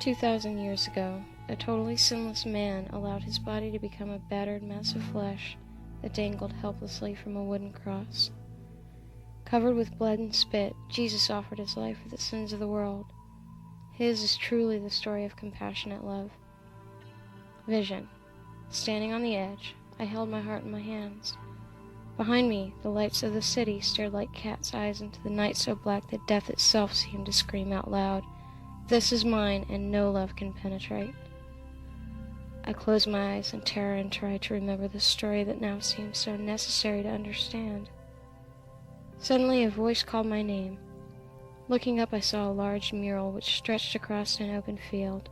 2,000 years ago, a totally sinless man allowed his body to become a battered mass of flesh that dangled helplessly from a wooden cross. Covered with blood and spit, Jesus offered his life for the sins of the world. His is truly the story of compassionate love. Vision. Standing on the edge, I held my heart in my hands. Behind me, the lights of the city stared like cat's eyes into the night so black that death itself seemed to scream out loud, "This is mine, and no love can penetrate." I closed my eyes in terror and tried to remember the story that now seemed so necessary to understand. Suddenly a voice called my name. Looking up, I saw a large mural which stretched across an open field.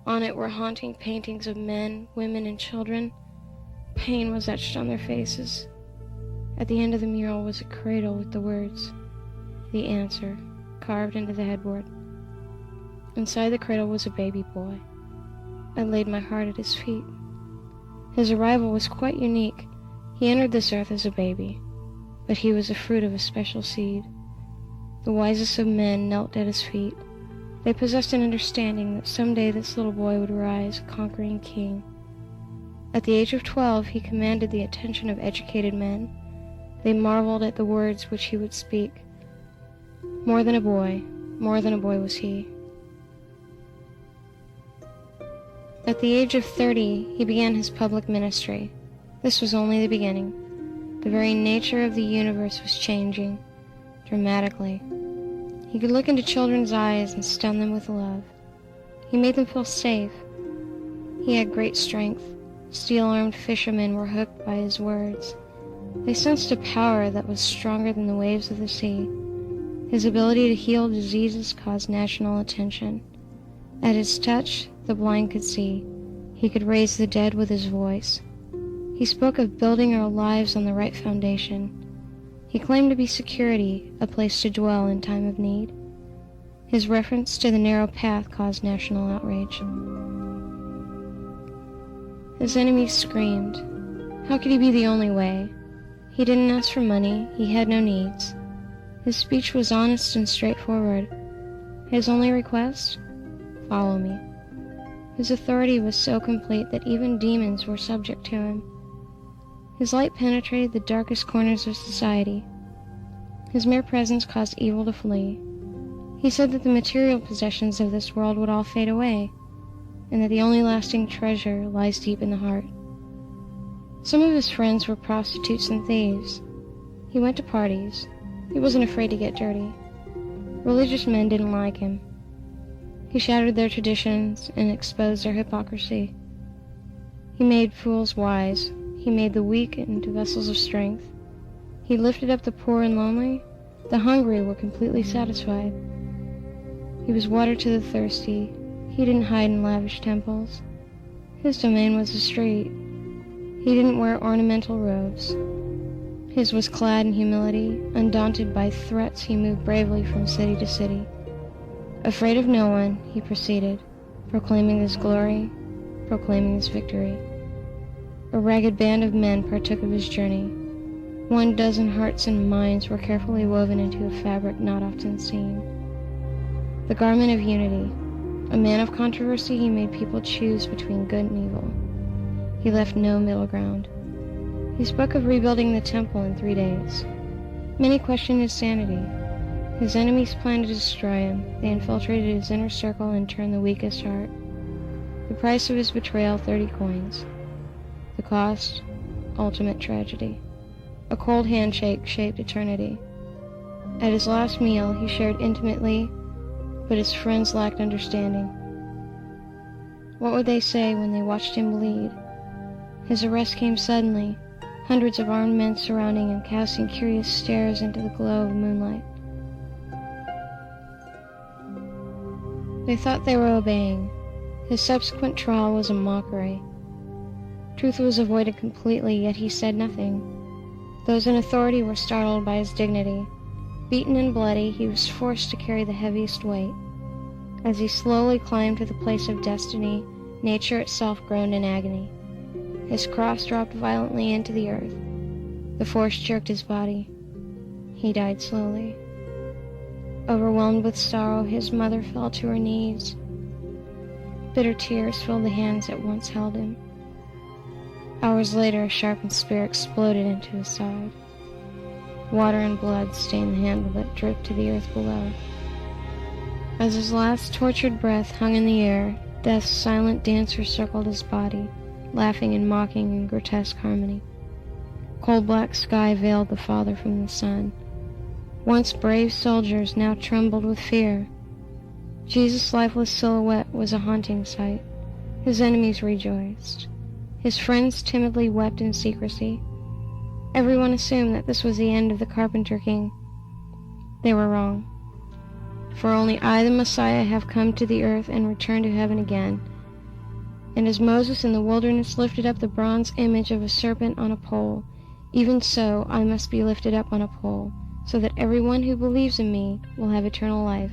On it were haunting paintings of men, women, and children. Pain was etched on their faces. At the end of the mural was a cradle with the words, "The Answer," carved into the headboard. Inside the cradle was a baby boy. I laid my heart at his feet. His arrival was quite unique. He entered this earth as a baby, but he was the fruit of a special seed. The wisest of men knelt at his feet. They possessed an understanding that someday this little boy would rise a conquering king. At the age of 12, he commanded the attention of educated men. They marveled at the words which he would speak. More than a boy was he. At the age of 30, he began his public ministry. This was only the beginning. The very nature of the universe was changing, dramatically. He could look into children's eyes and stun them with love. He made them feel safe. He had great strength. Steel-armed fishermen were hooked by his words. They sensed a power that was stronger than the waves of the sea. His ability to heal diseases caused national attention. At his touch, the blind could see. He could raise the dead with his voice. He spoke of building our lives on the right foundation. He claimed to be security, a place to dwell in time of need. His reference to the narrow path caused national outrage. His enemies screamed. How could he be the only way? He didn't ask for money. He had no needs. His speech was honest and straightforward. His only request? Follow me. His authority was so complete that even demons were subject to him. His light penetrated the darkest corners of society. His mere presence caused evil to flee. He said that the material possessions of this world would all fade away, and that the only lasting treasure lies deep in the heart. Some of his friends were prostitutes and thieves. He went to parties. He wasn't afraid to get dirty. Religious men didn't like him. He shattered their traditions and exposed their hypocrisy. He made fools wise. He made the weak into vessels of strength. He lifted up the poor and lonely. The hungry were completely satisfied. He was water to the thirsty. He didn't hide in lavish temples. His domain was the street. He didn't wear ornamental robes. His was clad in humility. Undaunted by threats, he moved bravely from city to city. Afraid of no one, he proceeded, proclaiming his glory, proclaiming his victory. A ragged band of men partook of his journey. 12 hearts and minds were carefully woven into a fabric not often seen. The garment of unity. A man of controversy, he made people choose between good and evil. He left no middle ground. He spoke of rebuilding the temple in 3 days. Many questioned his sanity. His enemies planned to destroy him. They infiltrated his inner circle and turned the weakest heart. The price of his betrayal, 30 coins. The cost, ultimate tragedy. A cold handshake shaped eternity. At his last meal, he shared intimately, but his friends lacked understanding. What would they say when they watched him bleed? His arrest came suddenly, hundreds of armed men surrounding him, casting curious stares into the glow of moonlight. They thought they were obeying. His subsequent trial was a mockery. Truth was avoided completely, yet he said nothing. Those in authority were startled by his dignity. Beaten and bloody, he was forced to carry the heaviest weight. As he slowly climbed to the place of destiny, nature itself groaned in agony. His cross dropped violently into the earth. The force jerked his body. He died slowly. Overwhelmed with sorrow, his mother fell to her knees. Bitter tears filled the hands that once held him. Hours later, a sharpened spear exploded into his side. Water and blood stained the handle that dripped to the earth below. As his last tortured breath hung in the air, Death's silent dancer circled his body, laughing and mocking in grotesque harmony. Coal-black sky veiled the Father from the Son. Once brave soldiers now trembled with fear. Jesus' lifeless silhouette was a haunting sight. His enemies rejoiced. His friends timidly wept in secrecy. Everyone assumed that this was the end of the Carpenter King. They were wrong. For only I, the Messiah, have come to the earth and returned to heaven again. And as Moses in the wilderness lifted up the bronze image of a serpent on a pole, even so I must be lifted up on a pole, so that everyone who believes in me will have eternal life.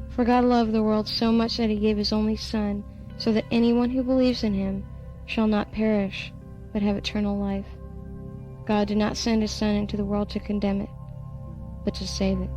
For God loved the world so much that he gave his only Son, so that anyone who believes in him shall not perish, but have eternal life. God did not send his Son into the world to condemn it, but to save it.